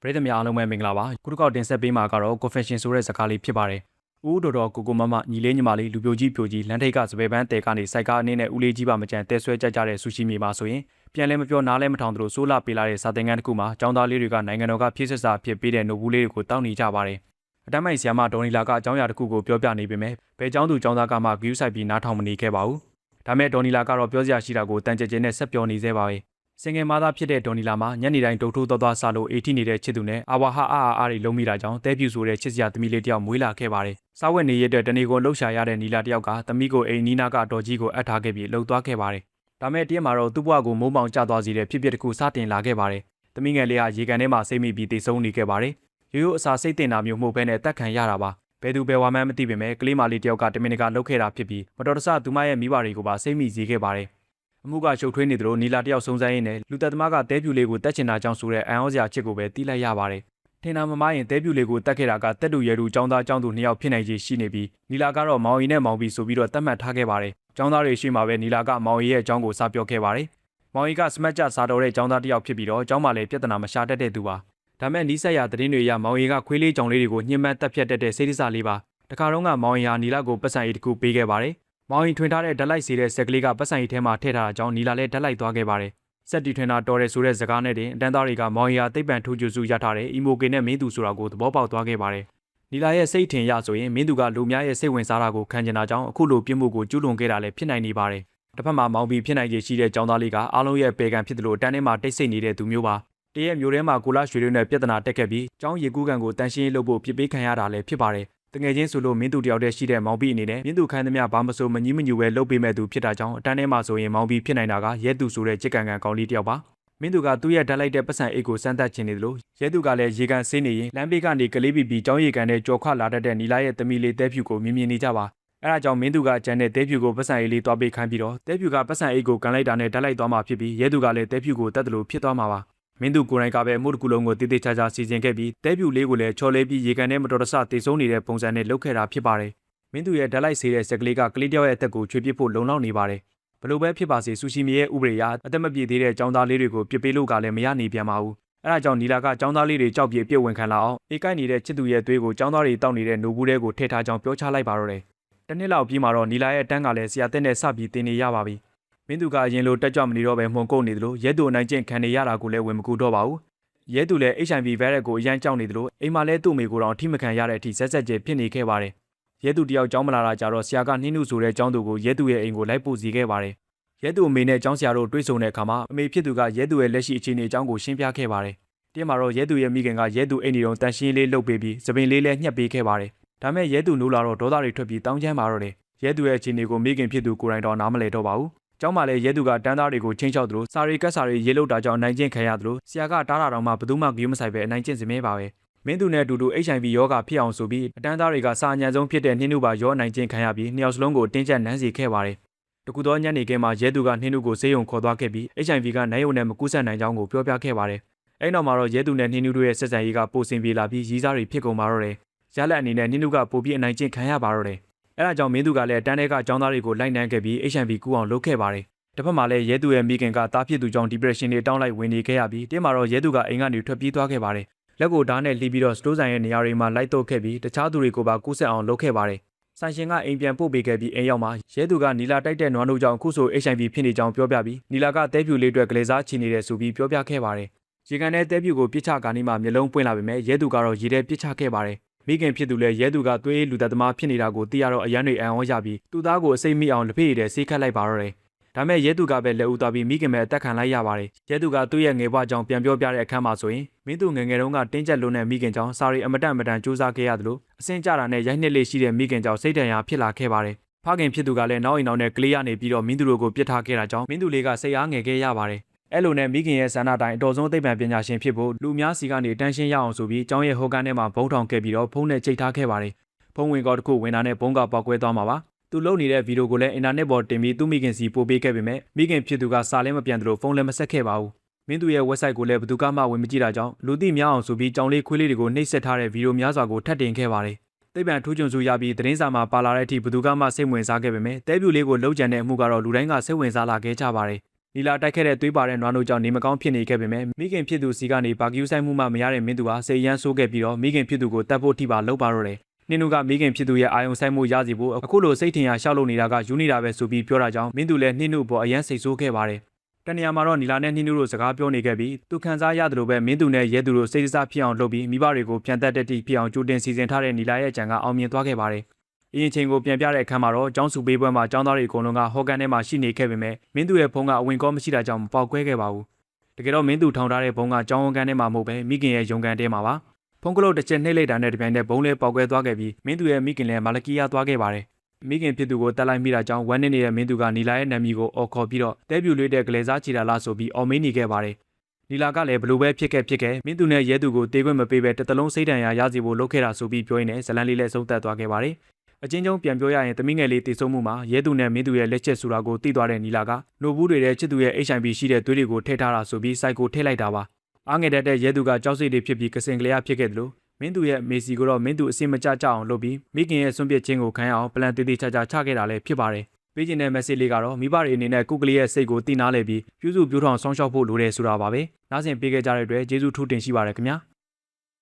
ပြည်သူများအားလုံးပဲမင်္ဂလာပါခုတစ်ခေါက်တင်ဆက်ပေးမှာကတော့ confession ဆိုတဲ့ဇာတ်ကားလေးဖြစ်ပါတယ်ဦးတော်တော်ကိုမမညီလေးညီမလေးလူပြိုကြီးလမ်းထိပ်ကစပယ်ပန်းတဲကနေစိုက်ကားအနေနဲ့ဦးလေးကြီးပါမကြံတဲဆွဲကြကြတဲ့ဆူရှီမီမှာဆိုရင်ပြန်လဲမပြောနားလဲမထောင်သလိုဆိုးလာပေးလာတဲ့စာသင်ခန်းတစ်ခုမှာចောင်းသားလေးတွေကနိုင်ငံတော်ကဖြည့်ဆက်စာဖြစ်ပေးတဲ့နိုဘူးလေးတွေကိုတောင်းနေကြပါတယ်အတမ်းမိုက်ဆီယာမဒေါ်နီလာကအကြောင်းအရာတစ်ခုကိုပြောပြနေပေမဲ့ဘယ်ចောင်းသူចောင်းသားကမှဂယူးဆိုင်ပြီးနားထောင်မနေခဲ့ပါဘူးဒါမဲ့ဒေါ်နီလာကတော့ပြောစရာရှိတာကိုတန်ကြဲကြဲနဲ့ဆက်ပြောနေသေးပါပဲစင်ငယ်မာသားဖြစ်တဲ့ဒေါ်နီလာမှာညနေတိုင်းတုတ်ထိုးသွားစားလို့အေးထိနေတဲ့ချစ်သူနဲ့အာဝါဟာအားတွေလုံးမိတာကြောင့်တဲပြူဆိုတဲ့ချစ်စရာသမီးလေးတယောက်မွေးလာခဲ့ပါတယ်။စားဝတ်နေရတဲ့တနေကုန်လှုပ်ရှားရတဲ့နီလာတယောက်ကသမီးကိုအိမ်နီးနားကတော်ကြီးကိုအပ်ထားခဲ့ပြီးလှုပ်သွားခဲ့ပါတယ်။ဒါမဲ့တရက်မှာတော့သူ့ဘဝကိုမိုးမောင်ကျသွားစေတဲ့ဖြစ်ပျက်တစ်ခုစတင်လာခဲ့ပါတယ်။သမီးငယ်လေးဟာရေကန်ထဲမှာစိတ်မိပြီးတိတ်ဆုံးနေခဲ့ပါတယ်။ရိုးရိုးအစာစိတ်တင်တာမျိုးမဟုတ်ဘဲနဲ့တက်ခံရတာပါ။ဘယ်သူဘယ်ဝါမှန်းမသိပေမဲ့ကလေးမလေးတယောက်ကတမင်တကာလှုပ်ခဲ့တာဖြစ်ပြီးမတော်တဆသူမရဲ့မိဘတွေကိုပါစိတ်မိစေခဲ့ပါတယ်အမှုကရှုပ်ထွေးနေသလိုနီလာတယောက်စုံစမ်းရင်းနဲ့လူသက်သမားကတဲပြူလေးကိုတက်ချင်တာကြောင့်ဆိုတဲ့အံ့ဩစရာချစ်ကိုပဲတီးလိုက်ရပါတယ်။ထင်တာမမှားရင်တဲပြူလေးကိုတက်ခဲ့တာကတက်တူရဲတူចောင်းသားចောင်းသူ2ယောက်ဖြစ်နိုင်ခြေရှိနေပြီးနီလာကတော့မောင်ရီနဲ့မောင်ဘီဆိုပြီးတော့တတ်မှတ်ထားခဲ့ပါတယ်။ចောင်းသားတွေရှိမှပဲနီလာကမောင်ရီရဲ့အကြောင်းကိုစပြောခဲ့ပါတယ်။မောင်ရီကစမတ်ကျစာတော်တဲ့ចောင်းသားတယောက်ဖြစ်ပြီးတော့ចောင်းမှာလည်းပြဿနာမရှာတတ်တဲ့သူပါ။ဒါမဲ့နီးစက်ရသတင်းတွေအရမောင်ရီကခွေးလေးကြောင်လေးတွေကိုညှဉ်းပန်းတက်ဖြတ်တတ်တဲ့စိတ်ဒစလေးပါ။တခါတော့ကမောင်ရီဟာနီလာကိုပတ်စံအိတ်တစ်ခုပေးခဲ့ပါတယ်။မောင်ရင်ထွင်ထားတဲ့ဓာတ်လိုက်စီတဲ့ဆက်ကလေးကပတ်စံရီထဲမှာထည့်ထားတာကြောင့်နီလာလည်းဓာတ်လိုက်သွားခဲ့ပါတယ်။ဆက်တီထွင်တာတော်တယ်ဆိုတဲ့စကားနဲ့တင်အတန်းသားတွေကမောင်ရီဟာသိပ္ပံထူးကျူစုရထားတဲ့အီမိုကေနဲ့မင်းသူဆိုတာကိုသဘောပေါက်သွားခဲ့ပါတယ်။နီလာရဲ့စိတ်ထင်ရဆိုရင်မင်းသူကလူများရဲ့စိတ်ဝင်စားတာကိုခံကျင်တာကြောင့်အခုလိုပြစ်မှုကိုကျူးလွန်ခဲ့တာလည်းဖြစ်နိုင်နေပါတယ်။တစ်ဖက်မှာမောင်ဘီဖြစ်နိုင်ခြေရှိတဲ့ចောင်းသားလေးကအားလုံးရဲ့ပေကံဖြစ်တယ်လို့အတန်းထဲမှာတိတ်ဆိတ်နေတဲ့သူမျိုးပါ။တရက်မျိုးထဲမှာကိုလာရွှေတွေနဲ့ပြဿနာတက်ခဲ့ပြီးចောင်းရီကူးကန်ကိုတန်ရှင်းလုပ်ဖို့ပြစ်ပေးခံရတာလည်းဖြစ်ပါတယ်။တငယ်ချင်းဆိုလို့မင်းသူတယောက်တည်းရှိတဲ့မောင်ဘီအနေနဲ့မင်းသူခိုင်းသမျှဘာမဆိုမငြီးမညူပဲလှုပ်ပေးမဲ့သူဖြစ်တာကြောင့်အတန်းထဲမှာဆိုရင်မောင်ဘီဖြစ်နိုင်တာကရဲသူဆိုတဲ့ချစ်ကန်ကန်ကောင်းလေးတယောက်ပါမင်းသူကသူ့ရဲ့ဓာတ်လိုက်တဲ့ပတ်စံအိတ်ကိုစမ်းသပ်ချင်နေတယ်လို့ရဲသူကလည်းရေကန်ဆေးနေရင်လမ်းဘေးကနေကလေးပီပီចောင်းရေကန်နဲ့ကြော်ခွလာတတ်တဲ့နီလာရဲ့သမီးလေးတဲဖြူကိုမြင်နေကြပါအဲဒါကြောင့်မင်းသူကအကျန်တဲ့တဲဖြူကိုပတ်စံအိတ်လေးသွားပေးခိုင်းပြီးတော့တဲဖြူကပတ်စံအိတ်ကိုကန်လိုက်တာနဲ့ဓာတ်လိုက်သွားမှဖြစ်ပြီးရဲသူကလည်းတဲဖြူကိုတတ်တယ်လို့ဖြစ်သွားမှာပါမင်းသူကိုယ်တိုင်ကပဲမှုတစ်ခုလုံးကိုတည်တည်ချာချာစီစဉ်ခဲ့ပြီးတဲပြူလေးကိုလည်းချော်လေးပြီးရေကန်ထဲမတော်တဆတေဆုံးနေတဲ့ပုံစံနဲ့လုပ်ခဲ့တာဖြစ်ပါတယ်။မင်းသူရဲ့ဓာတ်လိုက်ဆေးတဲ့စက်ကလေးကကလေးတယောက်ရဲ့အသက်ကိုချွေပစ်ဖို့လုံလောက်နေပါတယ်။ဘလို့ပဲဖြစ်ပါစေဆူရှီမီရဲ့ဥပဒေအရအသက်မပြည့်သေးတဲ့ចောင်းသားလေးတွေကိုပြစ်ပေးလို့ကလည်းမရနေပြန်ပါဘူး။အဲဒါကြောင့်နီလာကចောင်းသားလေးတွေကြောက်ပြေပြစ်ဝင်ခံလာအောင်အေးကိုက်နေတဲ့ချစ်သူရဲ့သွေးကိုចောင်းသားတွေတောက်နေတဲ့နိုဘူးတဲကိုထည့်ထားကြောင်းပြောချလိုက်ပါတော့တယ်။တနေ့လောက်ပြီးမှတော့နီလာရဲ့တန်းကလည်းဆရာတက်နဲ့စပြီးတင်နေရပါပြီ။မင်းသူကအရင်လိုတက်ကြွမနေတော့ပဲမှုန်ကုတ်နေသလိုရဲသူအနိုင်ကျင့်ခံနေရတာကိုလည်းဝင်မကူတော့ပါဘူး။ရဲသူလည်း HIV ဗိုင်းရပ်ကိုအရန်ကြောက်နေသလိုအိမ်မှာလည်းသူ့မိကိုတော့အထိမခံရတဲ့အထိဆက်ဆက်ကျဖြစ်နေခဲ့ပါတယ်။ရဲသူတယောက်ကြောင်းမလာတာကြတော့ဆရာကနှင်းနုဆိုတဲ့ကျောင်းသူကိုရဲသူရဲ့အိမ်ကိုလိုက်ပို့စီခဲ့ပါတယ်။ရဲသူအမေနဲ့ကျောင်းဆရာတို့တွေ့ဆုံတဲ့အခါမှာအမေဖြစ်သူကရဲသူရဲ့လက်ရှိအခြေအနေအကြောင်းကိုရှင်းပြခဲ့ပါတယ်။တင်းမှာတော့ရဲသူရဲ့မိခင်ကရဲသူအိမ်နေတော့တန်ရှင်းလေးလှုပ်ပေးပြီးသပင်လေးလည်းညှက်ပေးခဲ့ပါတယ်။ဒါမဲ့ရဲသူနိုးလာတော့ဒေါသတွေထွက်ပြီးတောင်းချမ်းပါတော့တယ်။ရဲသူရဲ့အခြေအနေကိုမိခင်ဖြစ်သူကိုယ်တိုင်တော့နားမလည်တော့ပါဘူး။ကျောင်းမှာလည်းရဲသူကတန်းသားတွေကိုချင်းချောက်သလိုစာရီကတ်စာရီရေးလို့တာကြောင့်နိုင်ကျင့်ခံရသလိုဆရာကတားတာတော့မှဘယ်သူမှဂရုမစိုက်ပဲအနိုင်ကျင့်စမဲပါပဲမင်းသူနဲ့အတူတူ HIV ရောဂါဖြစ်အောင်ဆိုပြီးအတန်းသားတွေကစာအညံဆုံးဖြစ်တဲ့နှင်းနုပါရောနိုင်ကျင့်ခံရပြီးနှစ်ယောက်စလုံးကိုတင်းကျပ်နှမ်းစီခဲ့ပါတယ်တကူသောညနေခင်းမှာရဲသူကနှင်းနုကိုဆေးရုံခေါ်သွားခဲ့ပြီး HIV ကနိုင်ရုံနဲ့မကူးစက်နိုင်ကြောင်းကိုပြောပြခဲ့ပါတယ်အဲ့နောက်မှာတော့ရဲသူနဲ့နှင်းနုတို့ရဲ့ဆက်ဆံရေးကပိုဆင်ပြေလာပြီးရီးစားတွေဖြစ်ကုန်ပါတော့တယ်ရလက်အနေနဲ့နှင်းနုကပိုပြီးအနိုင်ကျင့်ခံရပါတော့တယ်အဲ့ဒါကြောင့်မင်းသူကလည်းတန်းထဲကចောင်းသားတွေကိုလိုက်နှမ်းခဲ့ပြီး HIV ကူးအောင်လုပ်ခဲ့ပါတယ်တစ်ဖက်မှာလည်းရဲသူရဲ့မိခင်ကတားဖြစ်သူကြောင့် depression တွေတောင်းလိုက်ဝင်နေခဲ့ရပြီးတင်းမှာတော့ရဲသူကအိမ်ကနေထွက်ပြေးသွားခဲ့ပါတယ်လက်ကိုဓာတ်နဲ့လှီးပြီးတော့စတိုးဆိုင်ရဲ့နေရာတွေမှာလိုက်တော့ခဲ့ပြီးတခြားသူတွေကိုပါကူးစက်အောင်လုပ်ခဲ့ပါတယ်ဆိုင်ရှင်ကအိမ်ပြန်ပို့ပေးခဲ့ပြီးအိမ်ရောက်မှာရဲသူကနီလာတိုက်တဲ့နွားတို့ကြောင့်အခုဆို HIV ဖြစ်နေကြောင်းပြောပြပြီးနီလာကတဲပြူလေးအတွက်ကလေးစားချီနေတယ်ဆိုပြီးပြောပြခဲ့ပါတယ်ရေကန်တဲ့တဲပြူကိုပြစ်ချကာနီမှာမျက်လုံးပွင့်လာပေမဲ့ရဲသူကတော့ရေထဲပြစ်ချခဲ့ပါတယ်မိခင်ဖြစ်သူလည်းရဲသူကသွေးလူသက်သမားဖြစ်နေတာကိုသိရတော့အရန်တွေအံ့ဩရပြီးသူ့သားကိုအစိမ့်မိအောင်လက်ဖေးရည်တဲ့ဆေးခတ်လိုက်ပါတော့တယ်ဒါမဲ့ရဲသူကပဲလက်ဦးသွားပြီးမိခင်ပဲအသက်ခံလိုက်ရပါတယ်ရဲသူကသူ့ရဲ့ငယ်ဘွားကြောင့်ပြန်ပြောပြတဲ့အခန်းမှာဆိုရင်မင်းသူငယ်ငယ်တုန်းကတင်းကျပ်လွန်းတဲ့မိခင်ကြောင့်စာရီအမတန်စူးစမ်းခဲ့ရတယ်လို့အစင်ကြတာနဲ့ရိုက်နှက်လေးရှိတဲ့မိခင်ကြောင့်စိတ်ဒဏ်ရာဖြစ်လာခဲ့ပါတယ်ဖခင်ဖြစ်သူကလည်းနောက်အိမ်နောက်နဲ့ကလေးရနေပြီးတော့မင်းသူတို့ကိုပြစ်ထားခဲ့တာကြောင့်မင်းသူလေးကစိတ်အားငယ်ခဲ့ရပါတယ်အဲ့လိုနဲ့မိခင်ရဲ့ဆန္ဒတိုင်းအတော်ဆုံးသိပ္ပံပညာရှင်ဖြစ်ဖို့လူများစီကနေတန်းရှင်းရအောင်ဆိုပြီးကျောင်းရဲ့ဟိုကန်ထဲမှာဘုံထောင်ခဲ့ပြီးတော့ဖုန်းနဲ့ချိတ်ထားခဲ့ပါတယ်ဖုန်းဝင်ကောတစ်ခုဝင်တာနဲ့ဘုံကပေါက်ကွဲသွားမှာပါသူလုံနေတဲ့ဗီဒီယိုကိုလည်းအင်တာနက်ပေါ်တင်ပြီးသူ့မိခင်စီပို့ပေးခဲ့ပေမဲ့မိခင်ဖြစ်သူကစာလည်းမပြန်သလိုဖုန်းလည်းမဆက်ခဲ့ပါဘူးမင်းသူရဲ့ website ကိုလည်းဘယ်သူကမှဝင်မကြည့်တာကြောင့်လူသိများအောင်ဆိုပြီးကြောင်လေးခွေးလေးတွေကိုနှိပ်စက်ထားတဲ့ဗီဒီယိုများစွာကိုထပ်တင်ခဲ့ပါတယ်သိပ္ပံထူးချွန်စုရပြီးသတင်းစာမှာပါလာတဲ့အထိဘယ်သူကမှစိတ်ဝင်စားခဲ့ပေမဲ့တဲပြူလေးကိုလှုပ်ကြံတဲ့အမှုကတော့လူတိုင်းကစိတ်ဝင်စားလာခဲ့ကြပါတယ် နီလာတိုက်ခဲ့တဲ့သွေးပါတဲ့နွားနို့ကြောင့်နေမကောင်းဖြစ်နေခဲ့ပေမဲ့မိခင်ဖြစ်သူစီကနေဘာကယူဆိုင်မှုမှမရတဲ့မင်းသူဟာစိတ်ရမ်းဆိုးခဲ့ပြီးတော့မိခင်ဖြစ်သူကိုတတ်ဖို့ထိပါလုပ်ပါတော့တယ်နှင်းနုကမိခင်ဖြစ်သူရဲ့အာယုံဆိုင်မှုရစီဖို့အခုလိုစိတ်ထင်ရရှောက်လို့နေတာကယူနေတာပဲဆိုပြီးပြောတာကြောင့်မင်းသူလည်းနှင်းနုအပေါ်အယမ်းစိတ်ဆိုးခဲ့ပါတယ်တနေရာမှာတော့နီလာနဲ့နှင်းနုတို့စကားပြောနေခဲ့ပြီးသူခံစားရတယ်လို့ပဲမင်းသူနဲ့ရဲသူတို့စိတ်စားဖြစ်အောင်လုပ်ပြီးမိဘတွေကိုပြန်တက်တက်တိဖြစ်အောင်ကြိုတင်စီစဉ်ထားတဲ့နီလာရဲ့ကြံကအောင်မြင်သွားခဲ့ပါတယ်အရင်ချိန်ကိုပြန်ပြတဲ့အခန်းမှာတော့ကျောင်းစုပေးပွဲမှာကျောင်းသားတွေအကုန်လုံးကဟော်ကန်ထဲမှာရှိနေခဲ့ပေမဲ့မင်းသူရဲ့ဖုန်းကအဝင်ကောမရှိတာကြောင့်မပေါက်ကွဲခဲ့ပါဘူးတကယ်တော့မင်းသူထောင်ထားတဲ့ဘုံကကျောင်းဝန်ကန်ထဲမှာမဟုတ်ပဲမိခင်ရဲ့ရုံကန်ထဲမှာပါဖုန်းကလုတ်တစ်ချက်နှိပ်လိုက်တာနဲ့တပြိုင်တည်းဘုံလေးပေါက်ကွဲသွားခဲ့ပြီးမင်းသူရဲ့မိခင်လည်းမာလကီယာသွားခဲ့ပါတယ်မိခင်ဖြစ်သူကိုတက်လိုက်မိတာကြောင့်ဝမ်းနေနေတဲ့မင်းသူကနီလာရဲ့နာမည်ကိုအော်ခေါ်ပြီးတော့တဲပြူလေးတဲ့ကလေးစားချီတာလားဆိုပြီးအော်မေးနေခဲ့ပါတယ်နီလာကလည်းဘလို့ပဲဖြစ်ခဲ့မင်းသူနဲ့ရဲသူကိုတေးခွင့်မပေးပဲတစ်သလုံးစိတ်ဒဏ်ရာရစီဖို့လုပ်ခဲ့တာဆိုပြီးပြောရင်းနဲ့ဇလန်လေးလည်းဆုံးသက်သွားခဲ့ပါတယ်အချင်းချင်းပြန်ပြောရရင်သမီးငယ်လေးတည်ဆုံမှုမှာရဲသူနဲ့မင်းသူရဲ့လက်ချက်ဆိုတာကိုသိသွားတဲ့နီလာကနိုဘူးတွေရဲ့ချစ်သူရဲ့ HIV ရှိတဲ့သွေးတွေကိုထည့်ထားတာဆိုပြီးစိုက်ကိုထည့်လိုက်တာပါအားငယ်တတ်တဲ့ရဲသူကကြောက်စိတ်တွေဖြစ်ပြီးကစင်ကလေးဖြစ်ခဲ့တယ်လို့မင်းသူရဲ့မေစီကိုတော့မင်းသူအစင်မကြအောင်လုပ်ပြီးမိခင်ရဲ့ဆွန့်ပစ်ခြင်းကိုခံရအောင်ပလန်သေးသေးချာချာချခဲ့တာလည်းဖြစ်ပါတယ်ပေးခြင်းတဲ့ message လေးကတော့မိဘတွေအနေနဲ့ကုကလေးရဲ့စိတ်ကိုတည်နာလဲပြီးပြုစုပြောထောင်ဆောင်ရှောက်ဖို့လိုတယ်ဆိုတာပါပဲနားဆင်ပေးခဲ့ကြတဲ့အတွက်ကျေးဇူးထူးတင်ရှိပါတယ်ခင်ဗျာ